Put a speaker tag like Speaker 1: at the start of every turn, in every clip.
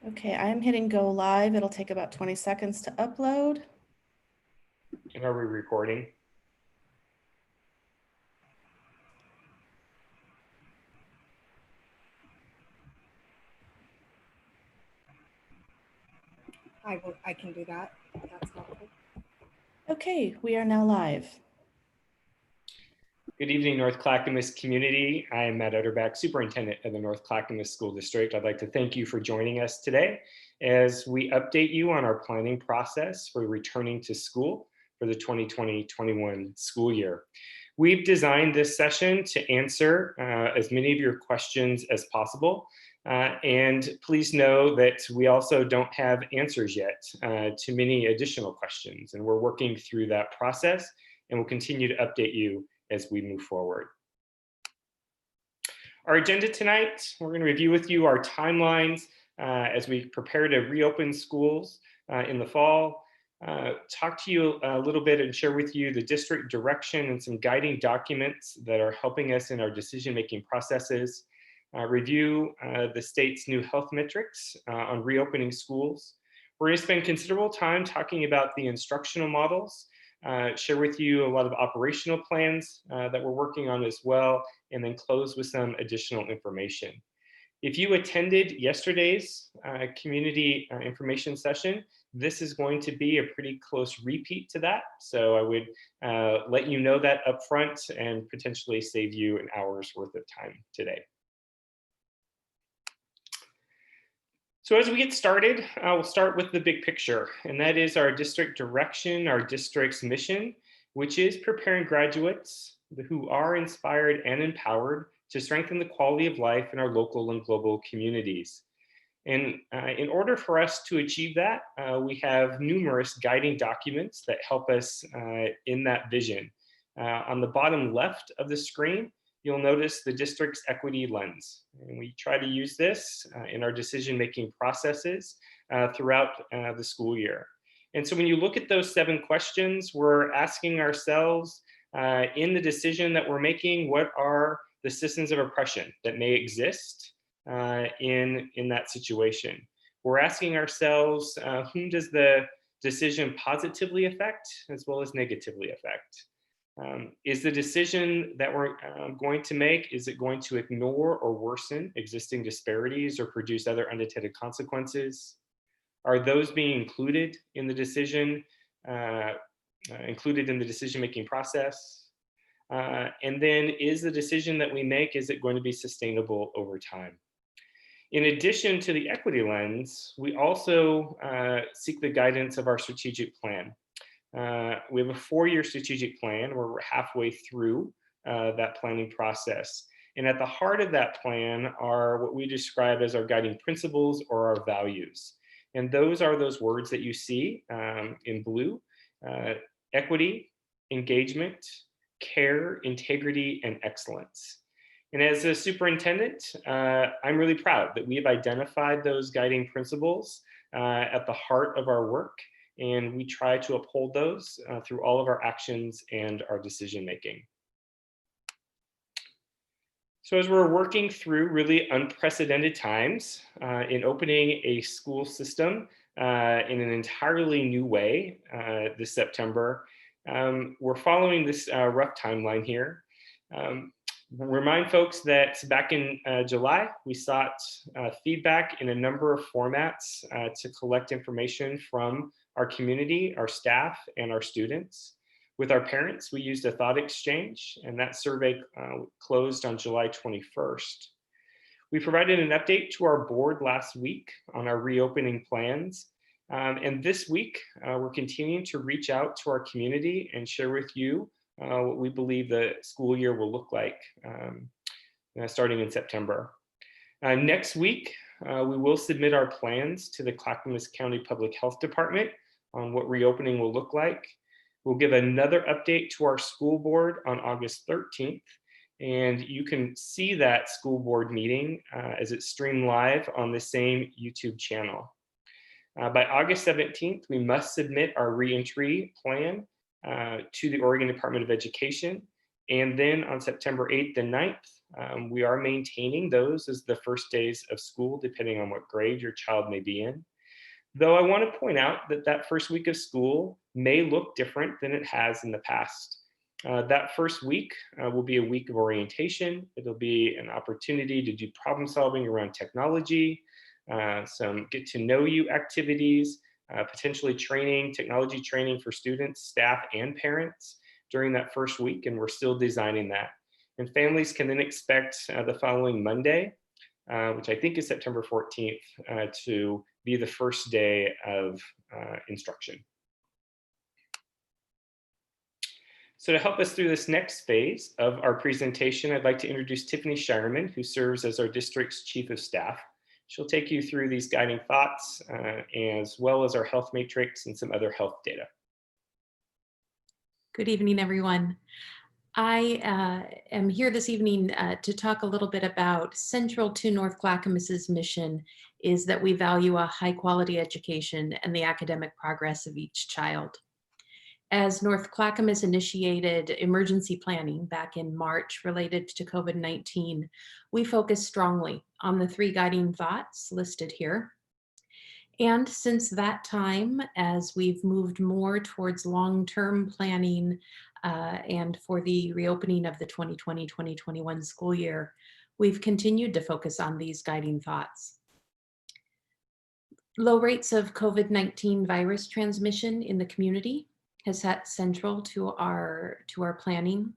Speaker 1: Okay, I'm hitting go live. It'll take about 20 seconds to upload.
Speaker 2: And are we recording?
Speaker 3: I can do that. That's helpful.
Speaker 1: Okay, we are now live.
Speaker 2: Good evening, North Clackamas community. I am Matt Utterback, Superintendent of the North Clackamas School District. I'd like to thank you for joining us today as we update you on our planning process for returning to school for the 2020-21 school year. We've designed this session to answer as many of your questions as possible. And please know that we also don't have answers yet to many additional questions. And we're working through that process and we'll continue to update you as we move forward. Our agenda tonight, we're going to review with you our timelines as we prepare to reopen schools in the fall. Talk to you a little bit and share with you the district direction and some guiding documents that are helping us in our decision-making processes. Review the state's new health metrics on reopening schools. We're going to spend considerable time talking about the instructional models, share with you a lot of operational plans that we're working on as well, and then close with some additional information. If you attended yesterday's community information session, this is going to be a pretty close repeat to that. So I would let you know that up front and potentially save you an hour's worth of time today. So as we get started, we'll start with the big picture, and that is our district direction, our district's mission, which is preparing graduates who are inspired and empowered to strengthen the quality of life in our local and global communities. And in order for us to achieve that, we have numerous guiding documents that help us in that vision. On the bottom left of the screen, you'll notice the district's equity lens. And we try to use this in our decision-making processes throughout the school year. And so when you look at those 7 questions, we're asking ourselves in the decision that we're making, what are the systems of oppression that may exist in that situation? We're asking ourselves, whom does the decision positively affect as well as negatively affect? Is the decision that we're going to make, is it going to ignore or worsen existing disparities or produce other unintended consequences? Are those being included in the decision, decision-making process? And then is the decision that we make, is it going to be sustainable over time? In addition to the equity lens, we also seek the guidance of our strategic plan. We have a 4-year strategic plan where we're halfway through that planning process. And at the heart of that plan are what we describe as our guiding principles or our values. And those are those words that you see in blue: equity, engagement, care, integrity, and excellence. And as a superintendent, I'm really proud that we have identified those guiding principles at the heart of our work. And we try to uphold those through all of our actions and our decision making. So as we're working through really unprecedented times in opening a school system in an entirely new way this September, we're following this rough timeline here. Remind folks that back in July, we sought feedback in a number of formats to collect information from our community, our staff, and our students. With our parents, we used a thought exchange, and that survey closed on July 21st. We provided an update to our board last week on our reopening plans. And this week, we're continuing to reach out to our community and share with you what we believe the school year will look like starting in September. Next week, we will submit our plans to the Clackamas County Public Health Department on what reopening will look like. We'll give another update to our school board on August 13th, and you can see that school board meeting as it's streamed live on the same YouTube channel. By August 17th, we must submit our reentry plan to the Oregon Department of Education, And then on September 8th and 9th, we are maintaining those as the first days of school, depending on what grade your child may be in. Though I want to point out that that first week of school may look different than it has in the past. That first week will be a week of orientation. It'll be an opportunity to do problem solving around technology, some get to know you activities, potentially training, technology training for students, staff, and parents during that first week. And we're still designing that. And families can then expect the following Monday, which I think is September 14th, to be the first day of instruction. So to help us through this next phase of our presentation, I'd like to introduce Tiffany Shireman, who serves as our district's Chief of Staff. She'll take you through these guiding thoughts, as well as our health matrix and some other health data.
Speaker 4: Good evening, everyone. I am here this evening to talk a little bit about central to North Clackamas's mission is that we value a high quality education and the academic progress of each child. As North Clackamas initiated emergency planning back in March related to COVID-19, we focused strongly on the 3 guiding thoughts listed here. And since that time, as we've moved more towards long-term planning and for the reopening of the 2020-2021 school year, we've continued to focus on these guiding thoughts. Low rates of COVID-19 virus transmission in the community has sat central to our planning.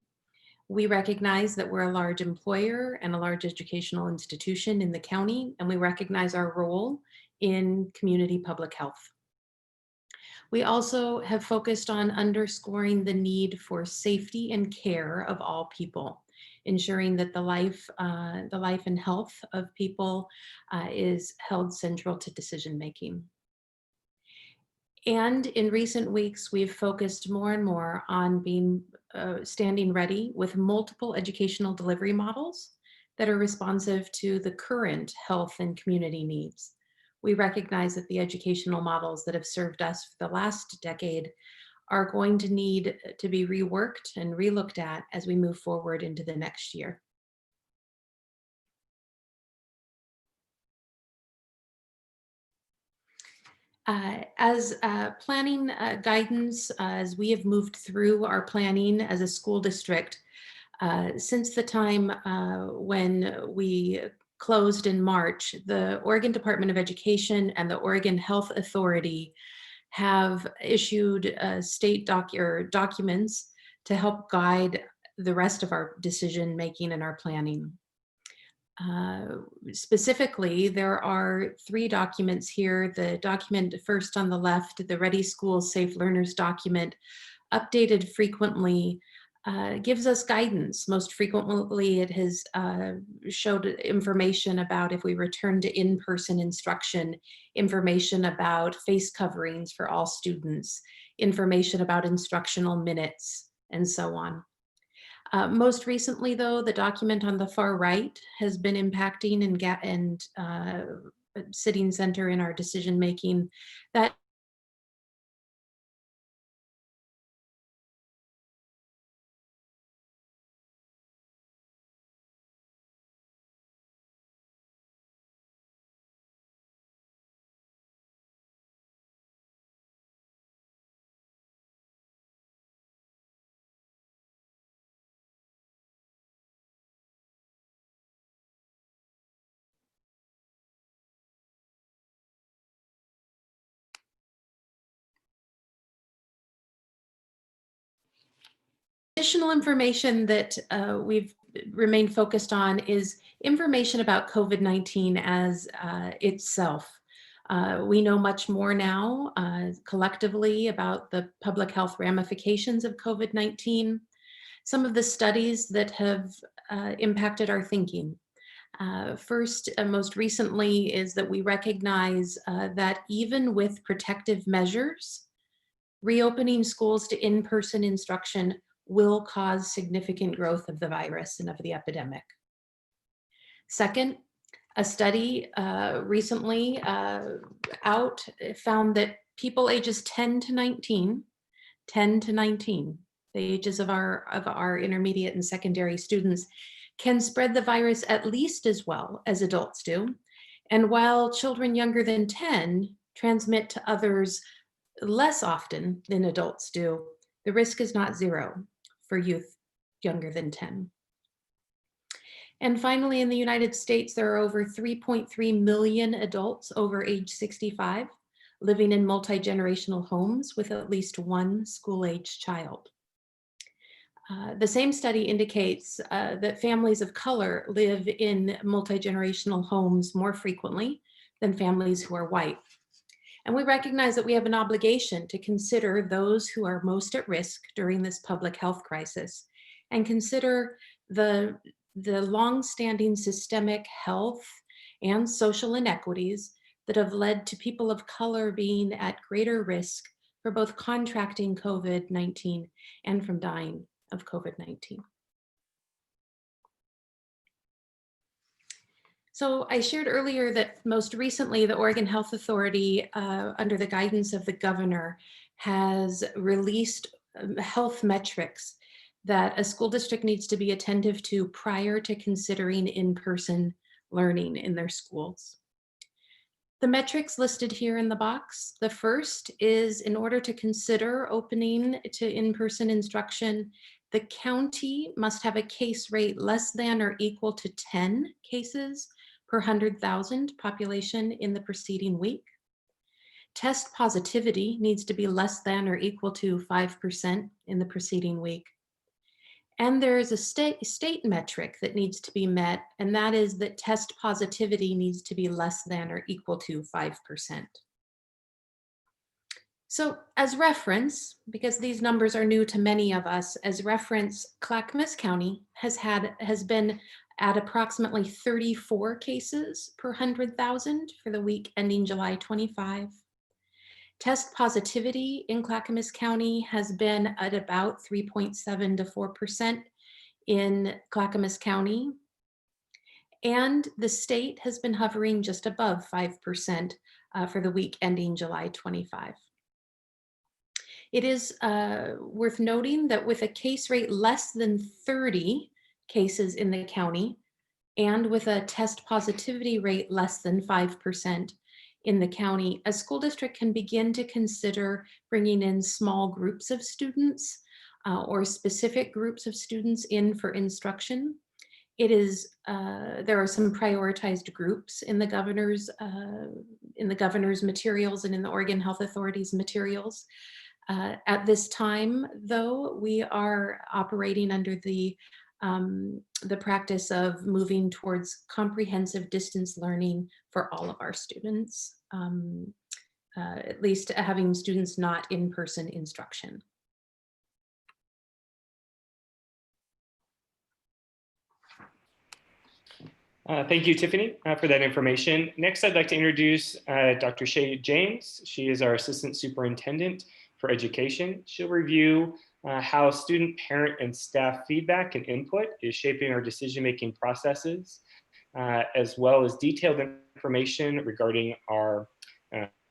Speaker 4: We recognize that we're a large employer and a large educational institution in the county, and we recognize our role in community public health. We also have focused on underscoring the need for safety and care of all people, ensuring that the life and health of people is held central to decision making. And in recent weeks, we've focused more and more on standing ready with multiple educational delivery models that are responsive to the current health and community needs. We recognize that the educational models that have served us for the last decade are going to need to be reworked and relooked at as we move forward into the next year. As planning guidance, as we have moved through our planning as a school district, since the time when we closed in March, the Oregon Department of Education and the Oregon Health Authority have issued state documents to help guide the rest of our decision making and our planning. Specifically, there are 3 documents here. The document first on the left, the Ready Schools Safe Learners document, updated frequently, gives us guidance. Most frequently, it has showed information about if we return to in-person instruction, information about face coverings for all students, information about instructional minutes, and so on. Most recently, though, the document on the far right has been impacting and sitting center in our decision making. That additional information that we've remained focused on is information about COVID-19 as itself. We know much more now collectively about the public health ramifications of COVID-19, some of the studies that have impacted our thinking. First, most recently, is that we recognize that even with protective measures, reopening schools to in-person instruction will cause significant growth of the virus and of the epidemic. Second, a study recently out found that people ages 10 to 19 the ages of our intermediate and secondary students, can spread the virus at least as well as adults do. And while children younger than 10 transmit to others less often than adults do, the risk is not zero for youth younger than 10. And finally, in the United States, there are over 3.3 million adults over age 65 living in multi-generational homes with at least one school-age child. The same study indicates that families of color live in multi-generational homes more frequently than families who are white. And we recognize that we have an obligation to consider those who are most at risk during this public health crisis and consider the long-standing systemic health and social inequities that have led to people of color being at greater risk for both contracting COVID-19 and from dying of COVID-19. So I shared earlier that most recently the Oregon Health Authority, under the guidance of the governor, has released health metrics that a school district needs to be attentive to prior to considering in-person learning in their schools. The metrics listed here in the box, the first is in order to consider opening to in-person instruction, the county must have a case rate less than or equal to 10 cases per 100,000 population in the preceding week. Test positivity needs to be less than or equal to 5% in the preceding week. And there is a state metric that needs to be met, and that is that test positivity needs to be less than or equal to 5%. So as reference, because these numbers are new to many of us, as reference, Clackamas County has been at approximately 34 cases per 100,000 for the week ending July 25. Test positivity in Clackamas County has been at about 3.7 to 4% in Clackamas County. And the state has been hovering just above 5% for the week ending July 25. It is worth noting that with a case rate less than 30 cases in the county and with a test positivity rate less than 5%, in the county, a school district can begin to consider bringing in small groups of students or specific groups of students in for instruction. There are some prioritized groups in the governor's materials and in the Oregon Health Authority's materials. At this time, though, we are operating under the practice of moving towards comprehensive distance learning for all of our students, at least having students not in-person instruction.
Speaker 2: Thank you, Tiffany, for that information. Next, I'd like to introduce Dr. Shay James. She is our Assistant Superintendent for Education. She'll review how student, parent, and staff feedback and input is shaping our decision-making processes, as well as detailed information regarding our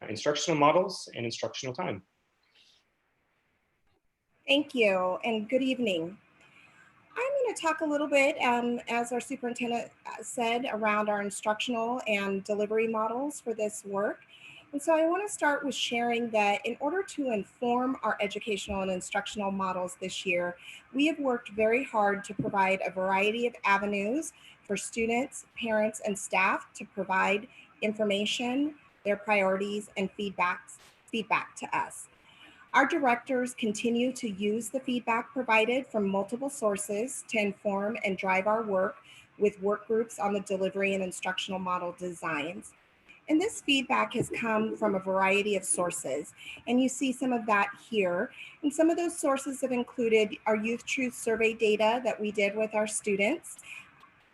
Speaker 2: instructional models and instructional time.
Speaker 3: Thank you, and good evening. I'm going to talk a little bit, as our superintendent said, around our instructional and delivery models for this work. And so I want to start with sharing that in order to inform our educational and instructional models this year, we have worked very hard to provide a variety of avenues for students, parents, and staff to provide information, their priorities, and feedback to us. Our directors continue to use the feedback provided from multiple sources to inform and drive our work with work groups on the delivery and instructional model designs. And this feedback has come from a variety of sources, and you see some of that here. And some of those sources have included our Youth Truth Survey data that we did with our students,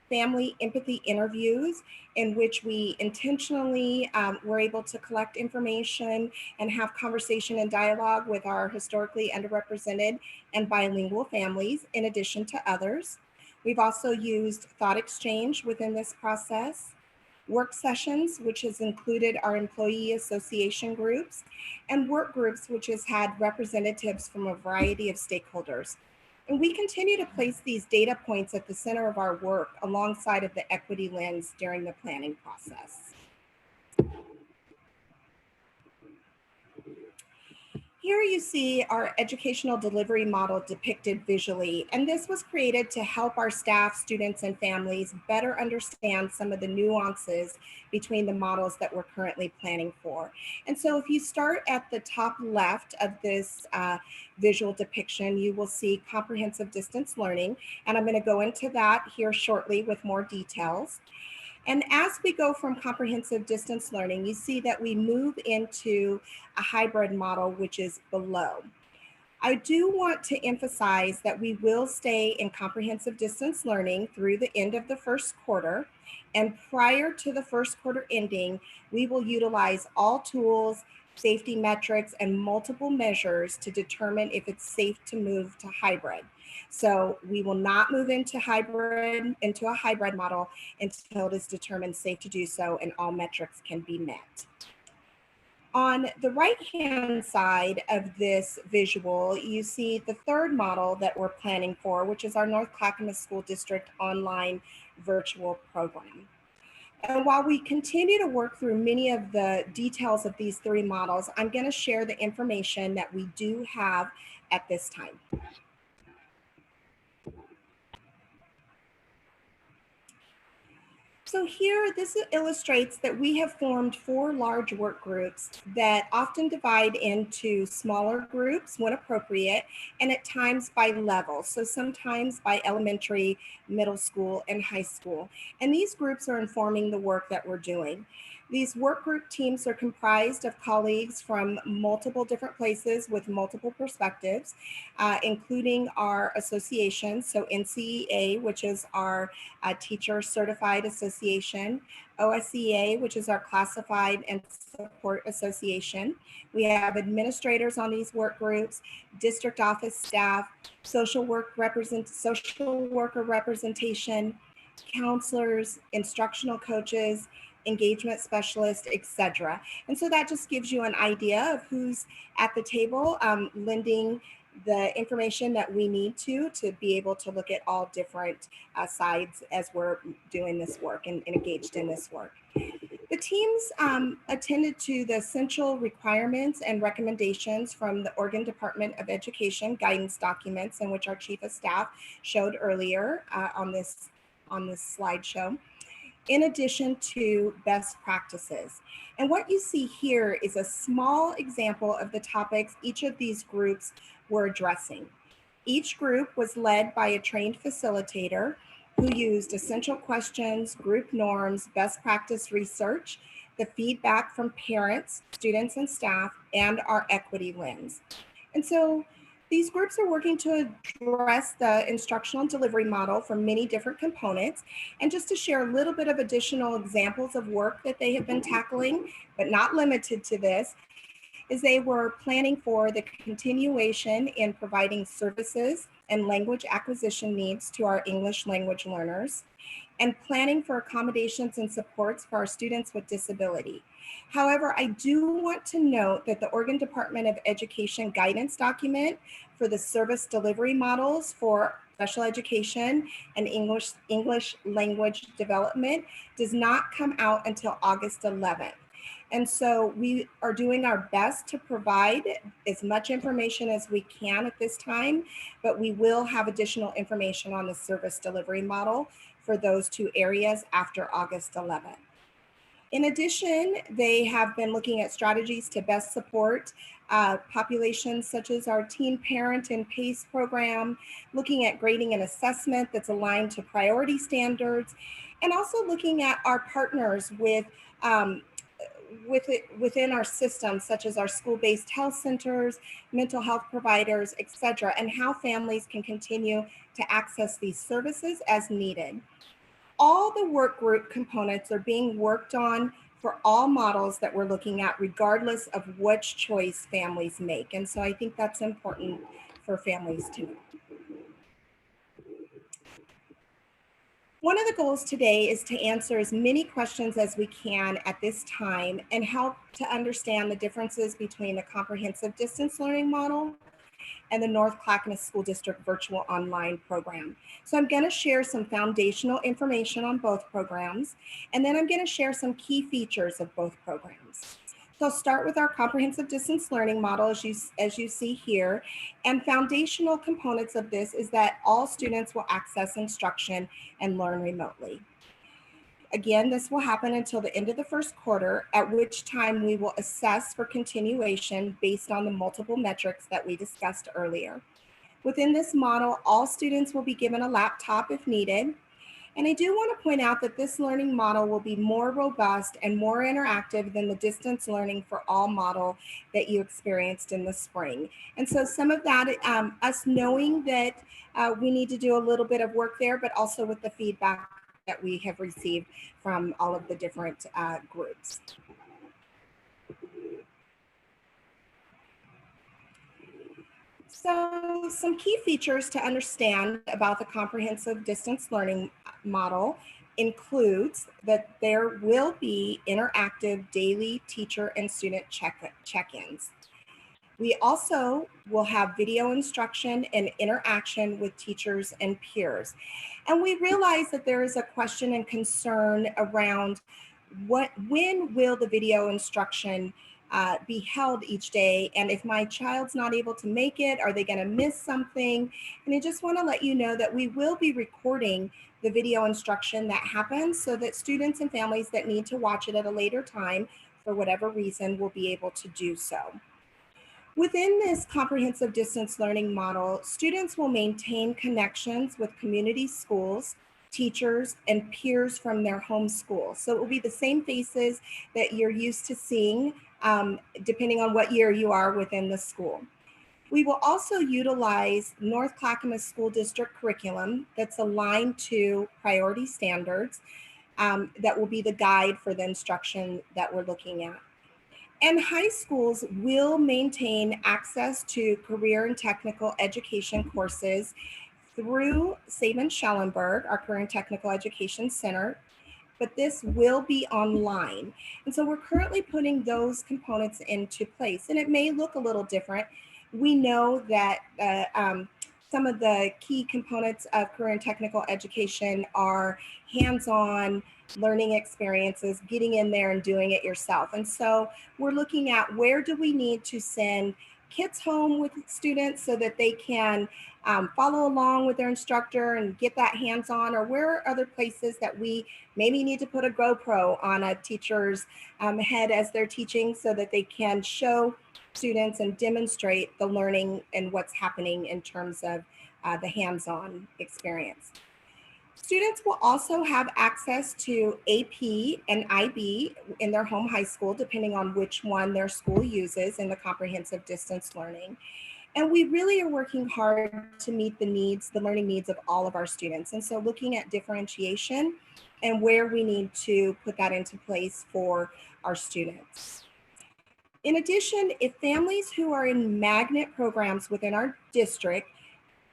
Speaker 3: family empathy interviews in which we intentionally were able to collect information and have conversation and dialogue with our historically underrepresented and bilingual families, in addition to others. We've also used thought exchange within this process. work sessions, which has included our employee association groups, and work groups, which has had representatives from a variety of stakeholders. And we continue to place these data points at the center of our work alongside of the equity lens during the planning process. Here you see our educational delivery model depicted visually, and this was created to help our staff, students, and families better understand some of the nuances between the models that we're currently planning for. And so if you start at the top left of this visual depiction, you will see comprehensive distance learning, and I'm going to go into that here shortly with more details. And as we go from comprehensive distance learning, you see that we move into a hybrid model, which is below. I do want to emphasize that we will stay in comprehensive distance learning through the end of the first quarter. And prior to the first quarter ending, we will utilize all tools, safety metrics, and multiple measures to determine if it's safe to move to hybrid. So we will not move into a hybrid model until it is determined safe to do so and all metrics can be met. On the right-hand side of this visual, you see the third model that we're planning for, which is our North Clackamas School District online virtual program. And while we continue to work through many of the details of these three models, I'm going to share the information that we do have at this time. So here, this illustrates that we have formed 4 large work groups that often divide into smaller groups when appropriate, and at times by level. So sometimes by elementary, middle school, and high school. And these groups are informing the work that we're doing. These work group teams are comprised of colleagues from multiple different places with multiple perspectives, including our associations. So NCEA, which is our Teacher Certified Association, OSEA, which is our Classified and Support Association. We have administrators on these work groups, district office staff, social worker representation, counselors, instructional coaches, engagement specialists, etc. And so that just gives you an idea of who's at the table lending the information that we need to be able to look at all different sides as we're doing this work and engaged in this work. The teams attended to the essential requirements and recommendations from the Oregon Department of Education guidance documents, in which our Chief of Staff showed earlier on this slideshow, in addition to best practices. And what you see here is a small example of the topics each of these groups were addressing. Each group was led by a trained facilitator who used essential questions, group norms, best practice research, the feedback from parents, students, and staff, and our equity lens. And so these groups are working to address the instructional delivery model from many different components. And just to share a little bit of additional examples of work that they have been tackling, but not limited to this, is they were planning for the continuation in providing services and language acquisition needs to our English language learners, and planning for accommodations and supports for our students with disability. However, I do want to note that the Oregon Department of Education guidance document for the service delivery models for special education and English language development does not come out until August 11th. And so we are doing our best to provide as much information as we can at this time, but we will have additional information on the service delivery model for those 2 areas after August 11th. In addition, they have been looking at strategies to best support populations such as our Teen Parent and PACE program, looking at grading and assessment that's aligned to priority standards, and also looking at our partners within our system, such as our school-based health centers, mental health providers, etc., and how families can continue to access these services as needed. All the work group components are being worked on for all models that we're looking at, regardless of which choice families make. And so I think that's important for families to know. One of the goals today is to answer as many questions as we can at this time and help to understand the differences between the comprehensive distance learning model and the North Clackamas School District virtual online program. So I'm going to share some foundational information on both programs, and then I'm going to share some key features of both programs. So I'll start with our comprehensive distance learning model as you see here. And foundational components of this is that all students will access instruction and learn remotely. Again, this will happen until the end of the first quarter, at which time we will assess for continuation based on the multiple metrics that we discussed earlier. Within this model, all students will be given a laptop if needed. And I do want to point out that this learning model will be more robust and more interactive than the distance learning for all model that you experienced in the spring. And so some of that, us knowing that we need to do a little bit of work there, but also with the feedback that we have received from all of the different groups. So some key features to understand about the comprehensive distance learning model includes that there will be interactive daily teacher and student check-ins. We also will have video instruction and interaction with teachers and peers. And we realize that there is a question and concern around when will the video instruction be held each day? And if my child's not able to make it, are they going to miss something? And I just want to let you know that we will be recording the video instruction that happens so that students and families that need to watch it at a later time for whatever reason will be able to do so. Within this comprehensive distance learning model, students will maintain connections with community schools, teachers, and peers from their home school. So it will be the same faces that you're used to seeing, depending on what year you are within the school. We will also utilize North Clackamas School District curriculum that's aligned to priority standards that will be the guide for the instruction that we're looking at. And high schools will maintain access to career and technical education courses through Saban Schellenberg, our Career and Technical Education Center, but this will be online. And so we're currently putting those components into place, and it may look a little different. We know that some of the key components of career and technical education are hands-on learning experiences, getting in there and doing it yourself. And so we're looking at where do we need to send kits home with students so that they can follow along with their instructor and get that hands-on, or where are other places that we maybe need to put a GoPro on a teacher's head as they're teaching so that they can show students and demonstrate the learning and what's happening in terms of the hands-on experience. Students will also have access to AP and IB in their home high school, depending on which one their school uses in the comprehensive distance learning. And we really are working hard to meet the needs, the learning needs of all of our students. And so looking at differentiation and where we need to put that into place for our students. In addition, if families who are in magnet programs within our district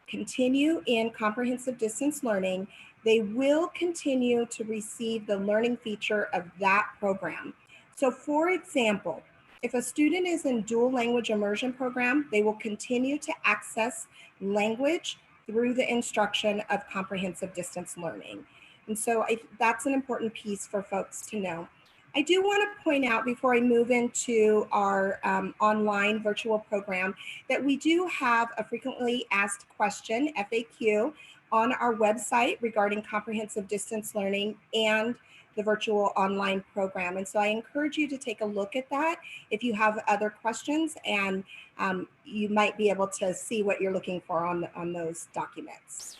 Speaker 3: continue in comprehensive distance learning, they will continue to receive the learning feature of that program. So for example, if a student is in dual language immersion program, they will continue to access language through the instruction of comprehensive distance learning. And so that's an important piece for folks to know. I do want to point out before I move into our online virtual program that we do have a frequently asked question, FAQ, on our website regarding comprehensive distance learning and the virtual online program. And so I encourage you to take a look at that if you have other questions, and you might be able to see what you're looking for on those documents.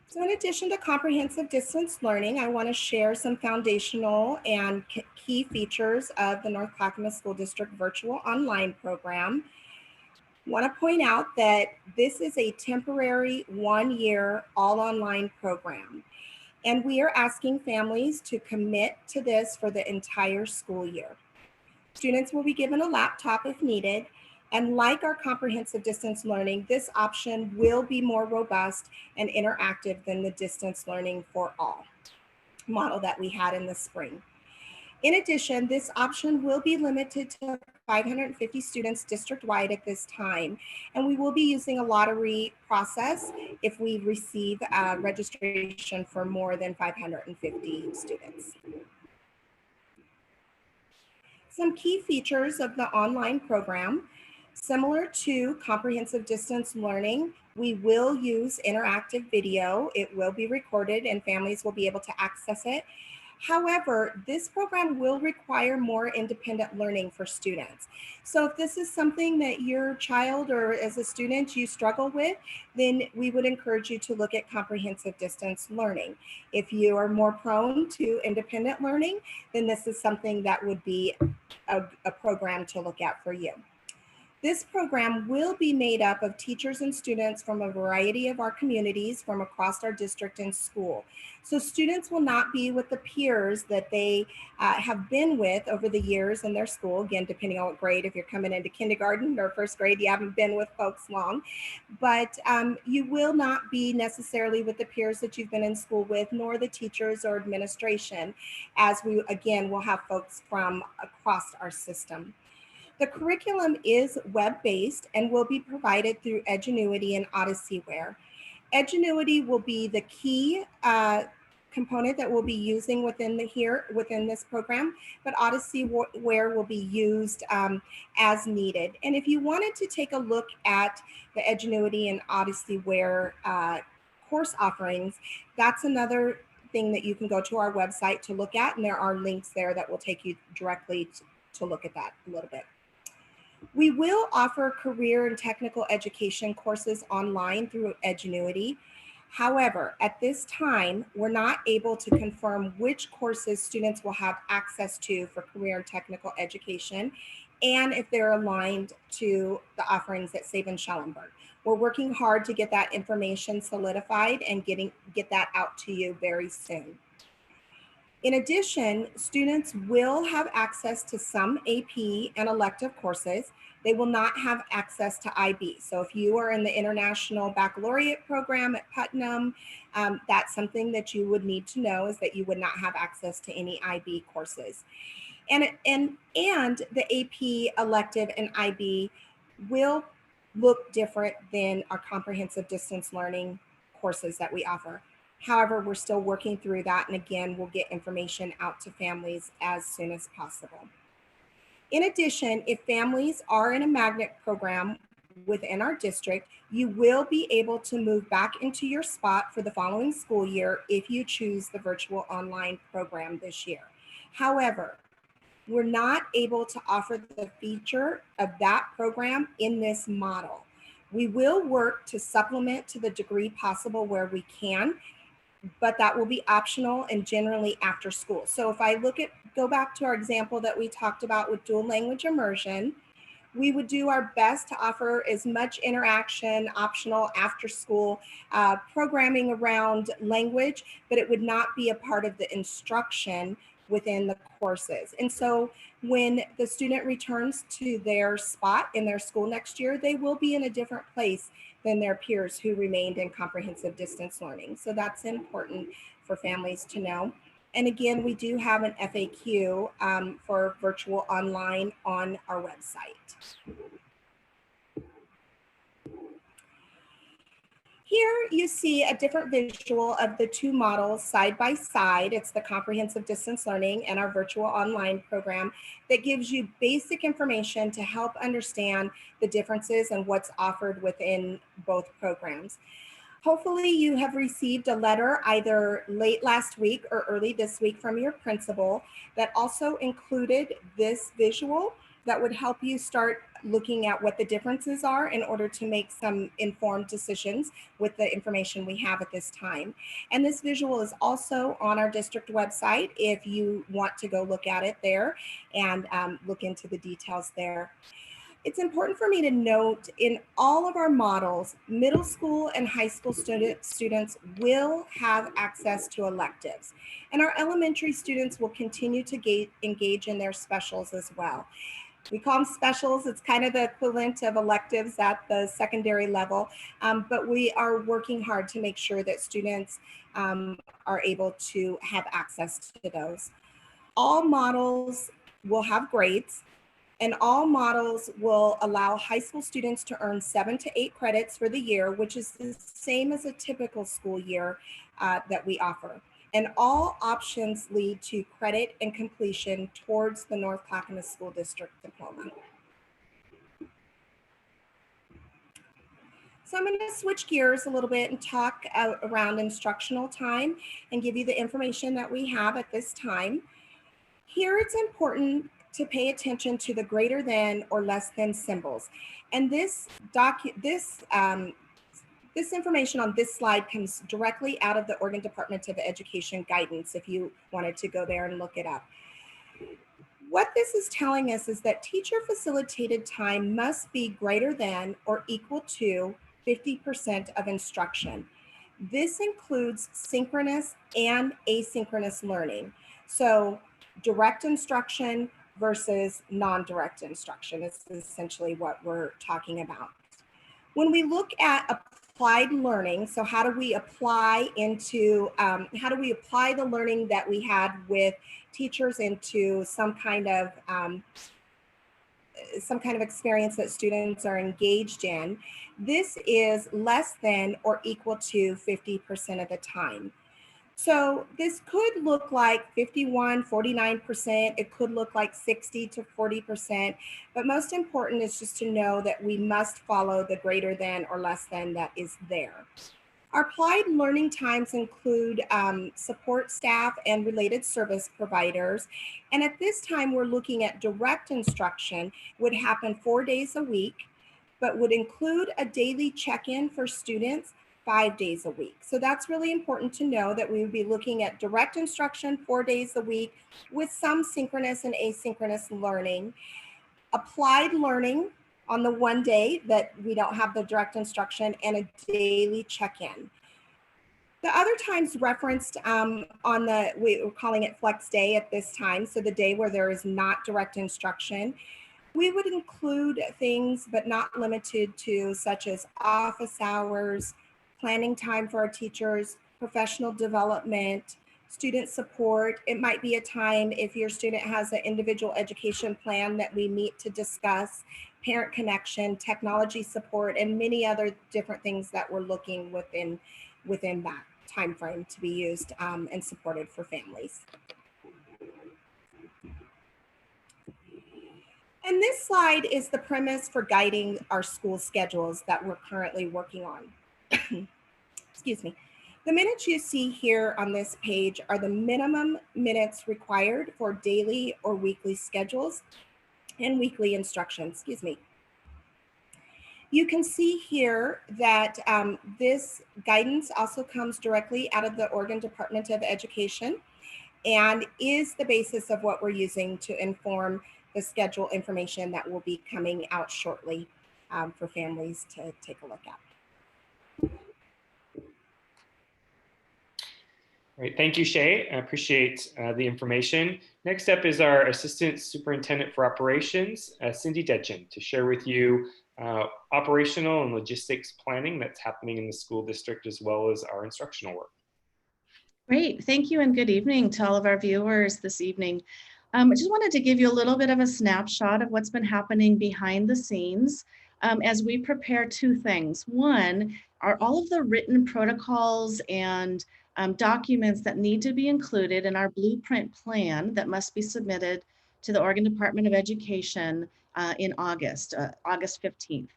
Speaker 3: So in addition to comprehensive distance learning, I want to share some foundational and key features of the North Clackamas School District virtual online program. I want to point out that this is a temporary 1-year all online program, and we are asking families to commit to this for the entire school year. Students will be given a laptop if needed, And like our comprehensive distance learning, this option will be more robust and interactive than the distance learning for all model that we had in the spring. In addition, this option will be limited to 550 students district-wide at this time, and we will be using a lottery process if we receive registration for more than 550 students. Some key features of the online program: similar to comprehensive distance learning, we will use interactive video. It will be recorded and families will be able to access it. However, this program will require more independent learning for students. So if this is something that your child or as a student you struggle with, then we would encourage you to look at comprehensive distance learning. If you are more prone to independent learning, then this is something that would be a program to look at for you. This program will be made up of teachers and students from a variety of our communities from across our district and school. So students will not be with the peers that they have been with over the years in their school. Again, depending on what grade, if you're coming into kindergarten or first grade, you haven't been with folks long. But you will not be necessarily with the peers that you've been in school with, nor the teachers or administration, as we, again, will have folks from across our system. The curriculum is web-based and will be provided through Edgenuity and Odysseyware. Edgenuity will be the key component that we'll be using within this program, but Odysseyware will be used as needed. And if you wanted to take a look at the Edgenuity and Odysseyware course offerings, that's another thing that you can go to our website to look at, and there are links there that will take you directly to look at that a little bit. We will offer career and technical education courses online through Edgenuity. However, at this time, we're not able to confirm which courses students will have access to for career and technical education, and if they're aligned to the offerings at Sabin Schellenberg. We're working hard to get that information solidified and get that out to you very soon. In addition, students will have access to some AP and elective courses. They will not have access to IB. So if you are in the International Baccalaureate program at Putnam, that's something that you would need to know, is that you would not have access to any IB courses. And the AP elective and IB will look different than our comprehensive distance learning courses that we offer. However, we're still working through that. And again, we'll get information out to families as soon as possible. In addition, if families are in a magnet program within our district, you will be able to move back into your spot for the following school year if you choose the virtual online program this year. However, we're not able to offer the feature of that program in this model. We will work to supplement to the degree possible where we can, but that will be optional and generally after school. So if I go back to our example that we talked about with dual language immersion, we would do our best to offer as much interaction, optional after school programming around language, but it would not be a part of the instruction within the courses. And so when the student returns to their spot in their school next year, they will be in a different place than their peers who remained in comprehensive distance learning. So that's important for families to know. And again, we do have an FAQ for virtual online on our website. Here you see a different visual of the two models side by side. It's the comprehensive distance learning and our virtual online program that gives you basic information to help understand the differences and what's offered within both programs. Hopefully you have received a letter either late last week or early this week from your principal that also included this visual that would help you start looking at what the differences are in order to make some informed decisions with the information we have at this time. And this visual is also on our district website if you want to go look at it there and look into the details there. It's important for me to note in all of our models, middle school and high school students will have access to electives. And our elementary students will continue to engage in their specials as well. we call them specials. It's kind of the equivalent of electives at the secondary level, but we are working hard to make sure that students are able to have access to those. All models will have grades, and all models will allow high school students to earn 7 to 8 credits for the year, which is the same as a typical school year that we offer. And all options lead to credit and completion towards the North Clackamas School District diploma. So I'm going to switch gears a little bit and talk around instructional time and give you the information that we have at this time. Here it's important to pay attention to the greater than or less than symbols. And this information on this slide comes directly out of the Oregon Department of Education guidance, if you wanted to go there and look it up. What this is telling us is that teacher facilitated time must be greater than or equal to 50% of instruction. This includes synchronous and asynchronous learning. So direct instruction versus non-direct instruction is essentially what we're talking about. When we look at applied learning, so how do we apply the learning that we had with teachers into some kind of experience that students are engaged in, this is less than or equal to 50% of the time. So this could look like 51, 49%. It could look like 60 to 40%. But most important is just to know that we must follow the greater than or less than that is there. Our applied learning times include support staff and related service providers. And at this time, we're looking at direct instruction would happen 4 days a week, but would include a daily check-in for students 5 days a week. So that's really important to know that we would be looking at direct instruction 4 days a week with some synchronous and asynchronous learning. Applied learning on the one day that we don't have the direct instruction, and a daily check-in. The other times referenced we're calling it flex day at this time, so the day where there is not direct instruction, we would include things but not limited to, such as office hours, planning time for our teachers, professional development, student support. It might be a time if your student has an individual education plan that we meet to discuss, parent connection, technology support, and many other different things that we're looking within that time frame to be used and supported for families. And this slide is the premise for guiding our school schedules that we're currently working on. Excuse me. The minutes you see here on this page are the minimum minutes required for daily or weekly schedules and weekly instruction. Excuse me. You can see here that this guidance also comes directly out of the Oregon Department of Education and is the basis of what we're using to inform the schedule information that will be coming out shortly for families to take a look at.
Speaker 2: Great, thank you, Shay. I appreciate the information. Next up is our Assistant Superintendent for Operations, Cindy Detchen, to share with you operational and logistics planning that's happening in the school district, as well as our instructional work.
Speaker 5: Great, thank you and good evening to all of our viewers this evening. I just wanted to give you a little bit of a snapshot of what's been happening behind the scenes as we prepare two things. One are all of the written protocols and documents that need to be included in our blueprint plan that must be submitted to the Oregon Department of Education in August 15th.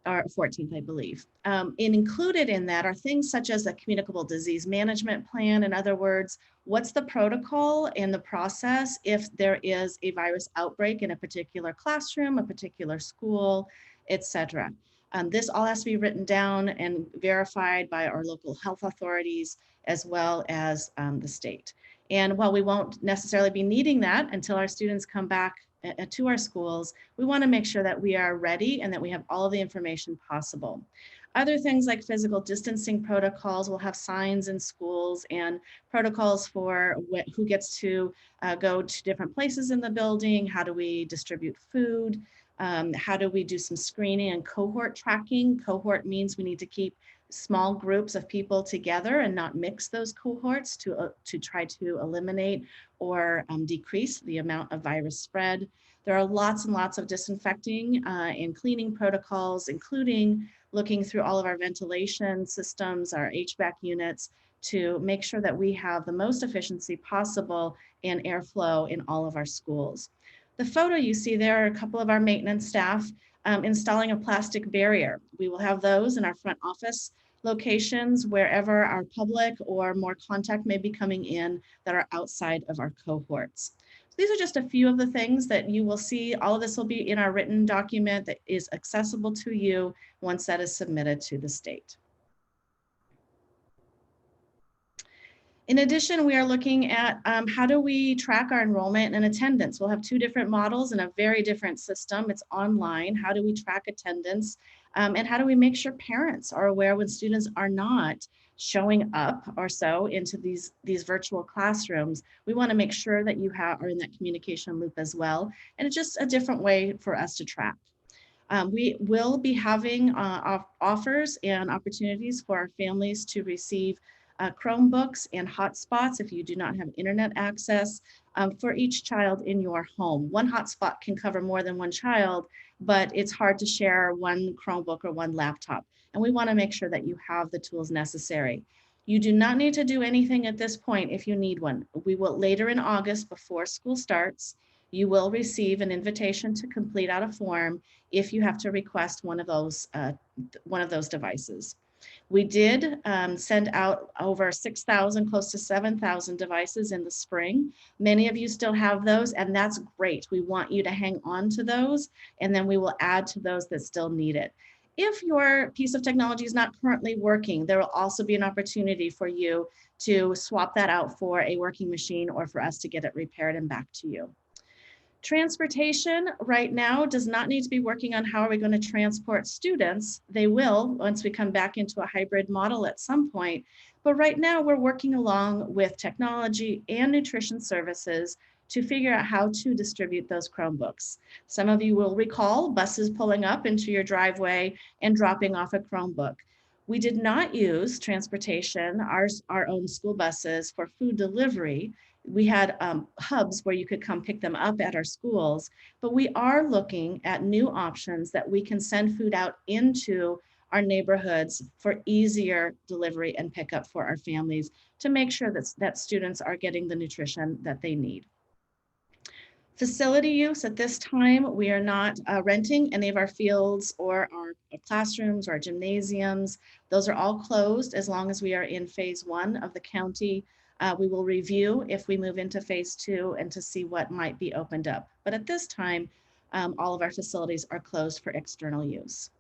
Speaker 5: Or 14th, I believe. And included in that are things such as a communicable disease management plan. In other words, what's the protocol and the process if there is a virus outbreak in a particular classroom, a particular school, etc. This all has to be written down and verified by our local health authorities as well as the state. And while we won't necessarily be needing that until our students come back to our schools, we want to make sure that we are ready and that we have all of the information possible. Other things like physical distancing protocols, we'll have signs in schools and protocols for who gets to go to different places in the building, how do we distribute food, how do we do some screening and cohort tracking. Cohort means we need to keep small groups of people together and not mix those cohorts to try to eliminate or decrease the amount of virus spread. There are lots and lots of disinfecting and cleaning protocols, including looking through all of our ventilation systems, our HVAC units, to make sure that we have the most efficiency possible in airflow in all of our schools. The photo you see there are a couple of our maintenance staff installing a plastic barrier. We will have those in our front office locations wherever our public or more contact may be coming in that are outside of our cohorts. So these are just a few of the things that you will see. All of this will be in our written document that is accessible to you once that is submitted to the state. In addition, we are looking at how do we track our enrollment and attendance. We'll have two different models and a very different system. It's online. How do we track attendance? And how do we make sure parents are aware when students are not showing up or so into these virtual classrooms? We want to make sure that you are in that communication loop as well. And it's just a different way for us to track. We will be having offers and opportunities for our families to receive Chromebooks and hotspots if you do not have internet access for each child in your home. One hotspot can cover more than one child, but it's hard to share one Chromebook or one laptop. And we want to make sure that you have the tools necessary. You do not need to do anything at this point if you need one. We will later in August, before school starts, you will receive an invitation to complete out a form if you have to request one of those devices. We did send out over 6,000, close to 7,000 devices in the spring. Many of you still have those, and that's great. We want you to hang on to those, and then we will add to those that still need it. If your piece of technology is not currently working, there will also be an opportunity for you to swap that out for a working machine or for us to get it repaired and back to you. Transportation right now does not need to be working on how are we going to transport students. They will once we come back into a hybrid model at some point. But right now we're working along with technology and nutrition services to figure out how to distribute those Chromebooks. Some of you will recall buses pulling up into your driveway and dropping off a Chromebook. We did not use transportation, our own school buses, for food delivery. We had hubs where you could come pick them up at our schools, but we are looking at new options that we can send food out into our neighborhoods for easier delivery and pickup for our families to make sure that students are getting the nutrition that they need. Facility use at this time, we are not renting any of our fields or our classrooms or our gymnasiums. Those are all closed as long as we are in phase 1 of the county. We will review if we move into phase 2 and to see what might be opened up. But at this time, all of our facilities are closed for external use.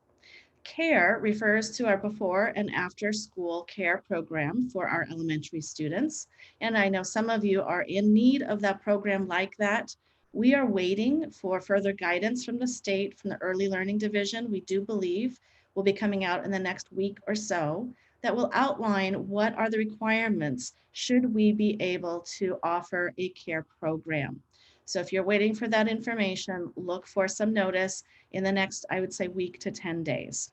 Speaker 5: CARE refers to our before and after school care program for our elementary students. And I know some of you are in need of that program like that. We are waiting for further guidance from the state, from the Early Learning Division. We do believe will be coming out in the next week or so that will outline what are the requirements should we be able to offer a CARE program. So if you're waiting for that information, look for some notice in the next, I would say, week to 10 days.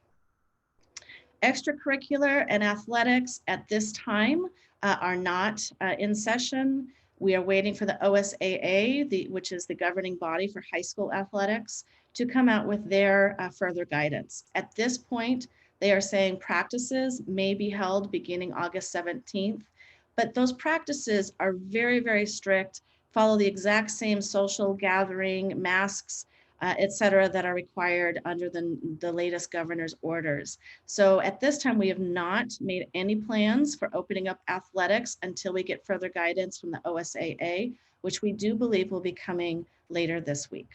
Speaker 5: Extracurricular and athletics at this time are not in session. We are waiting for the OSAA, which is the governing body for high school athletics, to come out with their further guidance. At this point, they are saying practices may be held beginning August 17th, but those practices are very, very strict, follow the exact same social gathering, masks, et cetera, that are required under the latest governor's orders. So at this time, we have not made any plans for opening up athletics until we get further guidance from the OSAA, which we do believe will be coming later this week.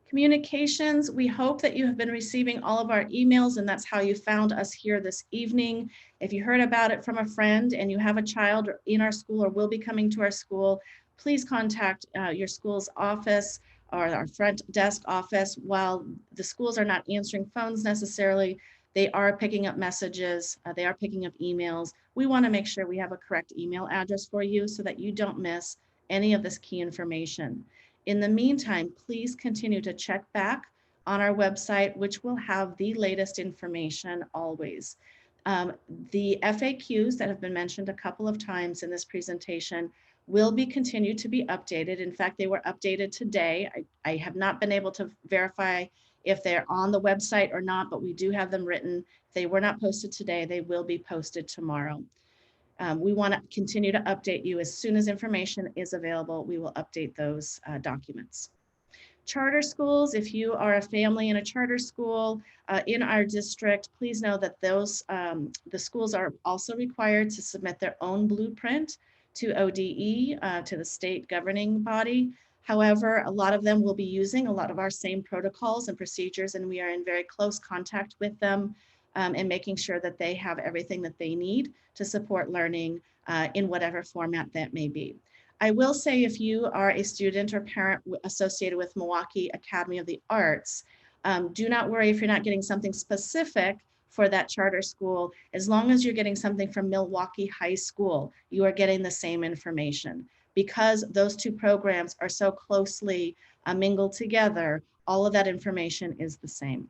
Speaker 5: Communications, we hope that you have been receiving all of our emails and that's how you found us here this evening. If you heard about it from a friend and you have a child in our school or will be coming to our school, please contact your school's office or our front desk office, while the schools are not answering phones necessarily, they are picking up messages, they are picking up emails. We want to make sure we have a correct email address for you so that you don't miss any of this key information. In the meantime, please continue to check back on our website, which will have the latest information always. The FAQs that have been mentioned a couple of times in this presentation will be continued to be updated. In fact, they were updated today. I have not been able to verify if they're on the website or not, but we do have them written. If they were not posted today, they will be posted tomorrow. We want to continue to update you as soon as information is available. We will update those documents. Charter schools, if you are a family in a charter school in our district, please know that those the schools are also required to submit their own blueprint to ODE, to the state governing body. However, a lot of them will be using a lot of our same protocols and procedures, and we are in very close contact with them and making sure that they have everything that they need to support learning in whatever format that may be. I will say, if you are a student or parent associated with Milwaukee Academy of the Arts, do not worry if you're not getting something specific for that charter school. As long as you're getting something from Milwaukee High School, you are getting the same information. Because those two programs are so closely mingled together, all of that information is the same.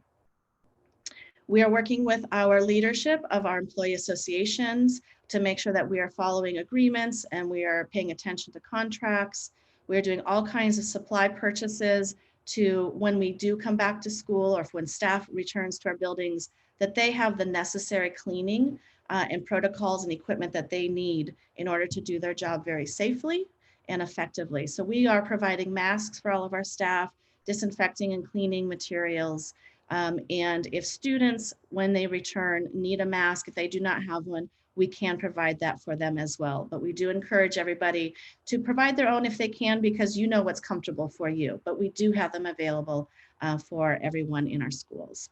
Speaker 5: We are working with our leadership of our employee associations to make sure that we are following agreements and we are paying attention to contracts. We're doing all kinds of supply purchases to when we do come back to school, or if when staff returns to our buildings, that they have the necessary cleaning and protocols and equipment that they need in order to do their job very safely and effectively. So we are providing masks for all of our staff, disinfecting and cleaning materials. And if students, when they return, need a mask, if they do not have one, we can provide that for them as well. But we do encourage everybody to provide their own if they can, because you know what's comfortable for you. But we do have them available for everyone in our schools.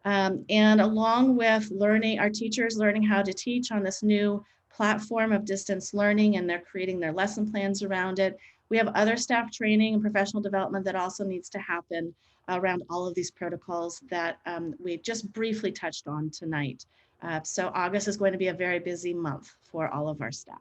Speaker 5: And along with learning, our teachers learning how to teach on this new platform of distance learning, and they're creating their lesson plans around it. We have other staff training and professional development that also needs to happen around all of these protocols that we just briefly touched on tonight. So August is going to be a very busy month for all of our staff.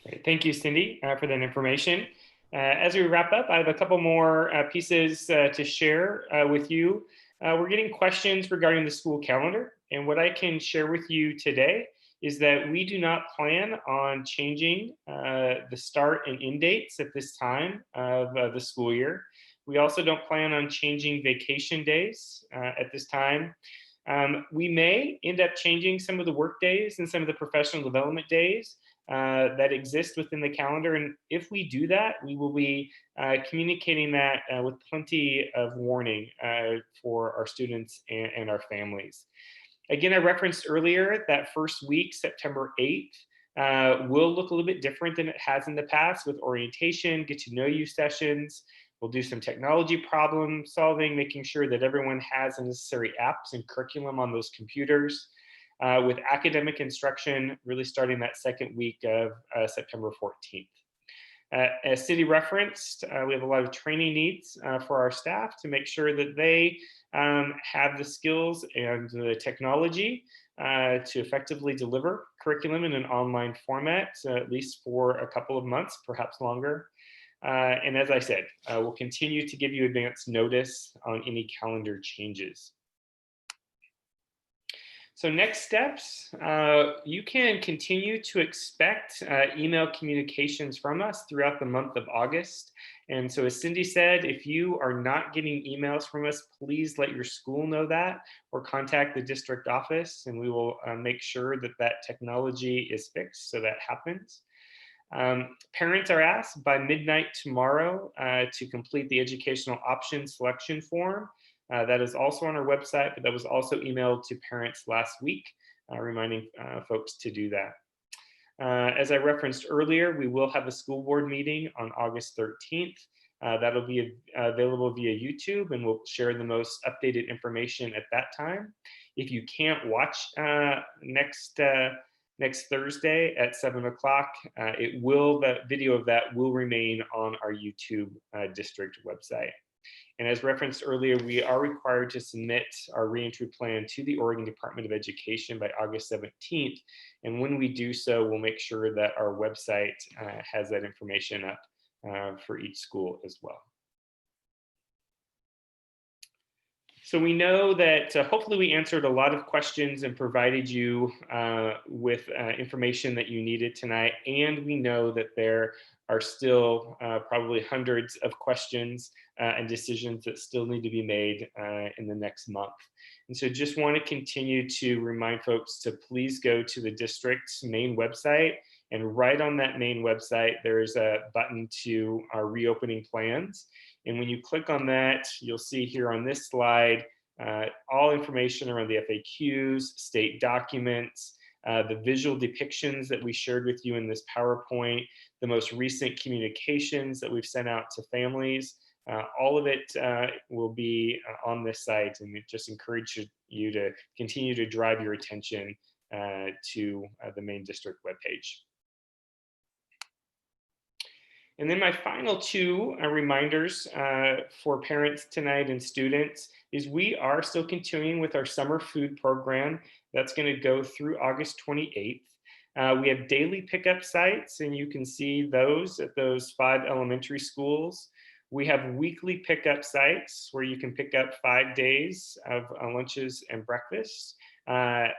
Speaker 2: Great. Thank you, Cindy, for that information. As we wrap up, I have a couple more pieces to share with you. We're getting questions regarding the school calendar, and what I can share with you today is that we do not plan on changing the start and end dates at this time of the school year. We also don't plan on changing vacation days at this time. We may end up changing some of the work days and some of the professional development days that exist within the calendar. And if we do that, we will be communicating that with plenty of warning for our students and our families. Again, I referenced earlier that first week, September 8th, will look a little bit different than it has in the past, with orientation, get to know you sessions. We'll do some technology problem solving, making sure that everyone has the necessary apps and curriculum on those computers, with academic instruction really starting that second week of September 14th. As Cindy referenced, we have a lot of training needs for our staff to make sure that they have the skills and the technology to effectively deliver curriculum in an online format, at least for a couple of months, perhaps longer. And as I said, we'll continue to give you advance notice on any calendar changes. So next steps, you can continue to expect email communications from us throughout the month of August. And so as Cindy said, if you are not getting emails from us, please let your school know that, or contact the district office, and we will make sure that that technology is fixed so that happens. Parents are asked by midnight tomorrow to complete the educational option selection form. That is also on our website, but that was also emailed to parents last week, reminding folks to do that. As I referenced earlier, we will have a school board meeting on August 13th. That'll be available via YouTube, and we'll share the most updated information at that time. If you can't watch next next Thursday at 7 o'clock. The video of that will remain on our YouTube district website. And as referenced earlier, we are required to submit our reentry plan to the Oregon Department of Education by August 17th. And when we do so, we'll make sure that our website has that information up for each school as well. So we know that hopefully we answered a lot of questions and provided you with information that you needed tonight. And we know that there are still probably hundreds of questions and decisions that still need to be made in the next month. And so just want to continue to remind folks to please go to the district's main website, and right on that main website, there's a button to our reopening plans. And when you click on that, you'll see here on this slide, all information around the FAQs, state documents, the visual depictions that we shared with you in this PowerPoint, the most recent communications that we've sent out to families. All of it will be on this site, and we just encourage you to continue to drive your attention to the main district webpage. And then my final two reminders for parents tonight and students is we are still continuing with our summer food program. That's going to go through August 28th. We have daily pickup sites, and you can see those at those 5 elementary schools. We have weekly pickup sites where you can pick up 5 days of lunches and breakfasts at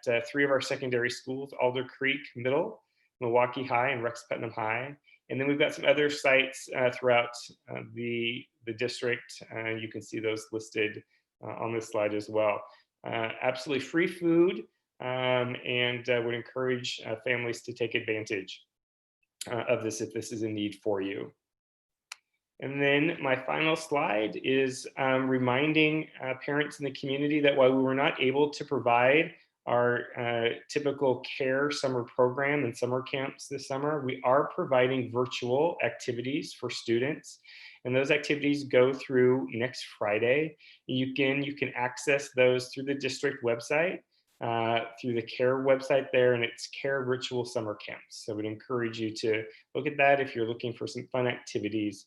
Speaker 2: 3 of our secondary schools, Alder Creek Middle, Milwaukee High, and Rex Putnam High. And then we've got some other sites throughout the district. You can see those listed on this slide as well. Absolutely free food, and would encourage families to take advantage of this if this is a need for you. And then my final slide is reminding parents in the community that while we were not able to provide our typical CARE summer program and summer camps this summer, we are providing virtual activities for students. And those activities go through next Friday. You can access those through the district website, through the CARE website there, and it's CARE Virtual Summer Camps. So I would encourage you to look at that if you're looking for some fun activities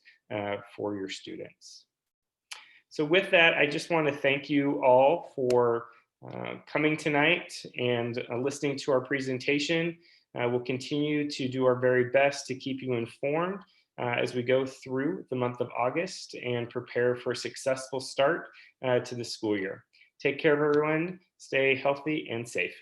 Speaker 2: for your students. So with that, I just want to thank you all for coming tonight and listening to our presentation. We'll continue to do our very best to keep you informed as we go through the month of August and prepare for a successful start to the school year. Take care of everyone, stay healthy and safe.